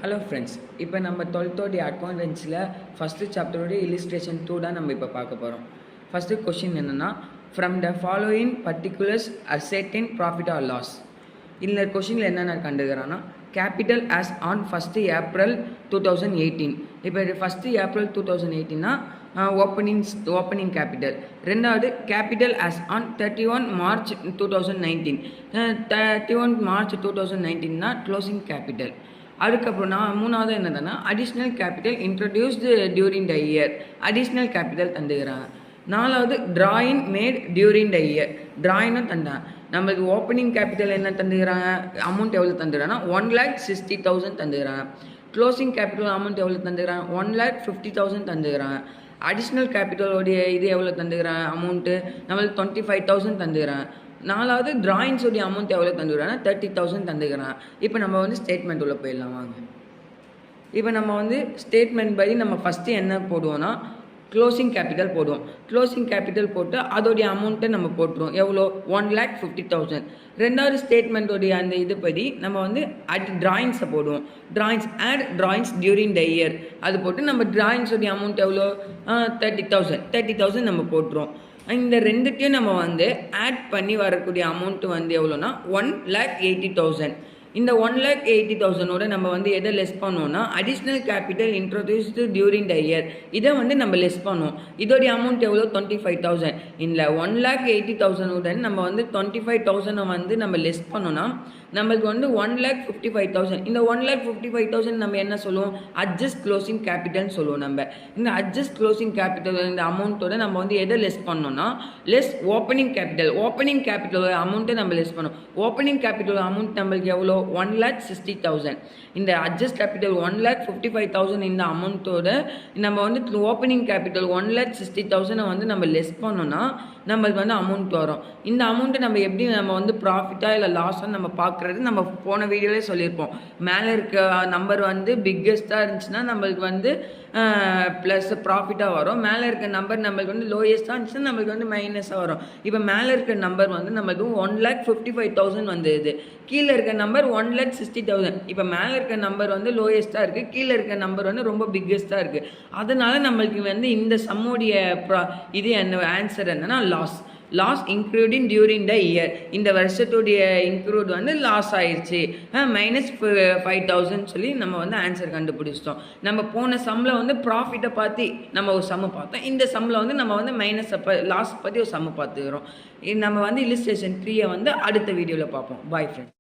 Hello friends, இப்போ நம்ம 12th அக்கௌண்டன்ஸில் first சாப்டரோடைய illustration 2 தான் நம்ம இப்போ பார்க்க போகிறோம். ஃபஸ்ட்டு கொஷின் என்னென்னா, from the following particulars ascertain profit or loss. இந்த கொஷினில் என்னென்ன கண்டுக்கிறான்னா, capital as on 1st April 2018. இப்போ 1st ஏப்ரல் 2018னா ஓப்பனிங் கேபிட்டல். ரெண்டாவது capital as on 31 March 2019. 31 March 2019னா க்ளோசிங் கேபிட்டல். அதுக்கப்புறம் மூணாவது என்னதுன்னா, additional capital introduced during the year. Additional capital தந்துக்கிறாங்க. நாலாவது drawing made during the year. டிராயினும் தந்தாங்க. நம்மளுக்கு ஓப்பனிங் கேபிட்டல் என்ன தந்துக்கிறாங்க, அமௌண்ட் எவ்வளோ தந்துக்கிறாங்கன்னா 1,60,000 தந்துக்கிறாங்க. க்ளோசிங் கேபிட்டல் அமௌண்ட் எவ்வளோ தந்துக்கிறாங்க, 1,50,000 தந்துக்கிறாங்க. அடிஷ்னல் கேபிட்டலோடைய இது எவ்வளோ தந்துக்கிறாங்க, அமௌண்ட்டு நம்மளுக்கு 25,000 தந்துக்கிறாங்க. நாலாவது டிராயிங்ஸோடைய அமௌண்ட் எவ்வளோ தந்துக்கிறாங்கன்னா 30,000 தந்துக்கிறாங்க. இப்போ நம்ம ஸ்டேட்மெண்ட் உள்ள போயிடலாம் வாங்க. இப்போ நம்ம ஸ்டேட்மெண்ட் படி நம்ம ஃபஸ்ட்டு என்ன போடுவோம்னா, க்ளோசிங் கேபிட்டல் போடுவோம். க்ளோசிங் கேபிட்டல் போட்டு அதோடைய அமௌண்ட்டை நம்ம போட்டுருவோம். எவ்வளோ, 1,50,000. ரெண்டாவது ஸ்டேட்மெண்ட்டோடைய அந்த இதுபடி நம்ம டிராயிங்ஸை போடுவோம். டிராயிங்ஸ் டியூரிங் த இயர் அது போட்டு நம்ம டிராயிங்ஸோடைய அமௌண்ட் எவ்வளோ, 30,000 நம்ம போட்டுருவோம். இந்த ரெண்டுத்தையும் நம்ம ஆட் பண்ணி வரக்கூடிய அமௌண்ட்டு எவ்வளோனா 1,80,000. இந்த 1,80,000ஓட நம்ம எதை லெஸ் பண்ணுவோம்னா, additional capital introduced during the year இதை நம்ம லெஸ் பண்ணுவோம். இதோடைய அமௌண்ட் எவ்வளோ, 25,000. இந்த 1,80,000உடன் நம்ம 25,000 நம்ம லெஸ் பண்ணோன்னா நம்மளுக்கு 1,55,000. இந்த 1,55,000 நம்ம என்ன சொல்லுவோம், அட்ஜஸ்ட் க்ளோசிங் கேபிட்டல்னு சொல்லுவோம். நம்ம இந்த அட்ஜஸ்ட் க்ளோசிங் கேபிட்டல் இந்த அமௌண்ட்டோட நம்ம எதை லெஸ் பண்ணோம்னா, லெஸ் ஓப்பனிங் கேபிட்டல் அமௌண்ட்டை நம்ம லெஸ் பண்ணோம். ஓப்பனிங் கேபிட்டல் அமௌண்ட் நம்மளுக்கு எவ்வளோ, 1,60,000. இந்த அட்ஜஸ்ட் கேபிட்டல் 1,55,000 இந்த அமௌண்ட்டோட நம்ம ஓப்பனிங் கேபிட்டல் 1,60,000 நம்ம லெஸ் பண்ணோன்னா நம்மளுக்கு அமௌண்ட் வரும். இந்த அமௌண்ட்டை நம்ம எப்படி நம்ம ப்ராஃபிட்டாக இல்லை லாஸாக நம்ம பார்க்குறது நம்ம போன வீடியோவிலே சொல்லியிருப்போம். மேலே இருக்க நம்பர் பிக்கெஸ்ட்டாக இருந்துச்சுன்னா நம்மளுக்கு ப்ளஸ் ப்ராஃபிட்டாக வரும். மேலே இருக்க நம்பர் நம்மளுக்கு லோயஸ்ட்டாக இருந்துச்சுன்னா நம்மளுக்கு மைனஸாக வரும். இப்போ மேலே இருக்க நம்பர் நம்மளுக்கு 1,55,000 வந்தது. கீழே இருக்க நம்பர் 1,60,000. இப்போ மேலே இருக்க நம்பர் லோயஸ்ட்டாக இருக்குது, கீழே இருக்க நம்பர் ரொம்ப பிக்கெஸ்ட்டாக இருக்குது. அதனால நம்மளுக்கு இந்த சம்முடைய இது என்ன ஆன்சர் என்னன்னா loss including during the year. இந்த வருஷத்துடைய இன்க்ளூட் லாஸ் ஆயிடுச்சு, -5,000 சொல்லி நம்ம ஆன்சர் கண்டுபிடிச்சிட்டோம். நம்ம போன சம்மில் ப்ராஃபிட்டை பார்த்து நம்ம ஒரு சம்மு பார்த்தோம். இந்த சம்மில் நம்ம லாஸ் பற்றி ஒரு சம்மு பார்த்துக்கிறோம். நம்ம இல்லிஸ்ட்ரேஷன் 3 அடுத்த வீடியோவில் பார்ப்போம். Bye friends.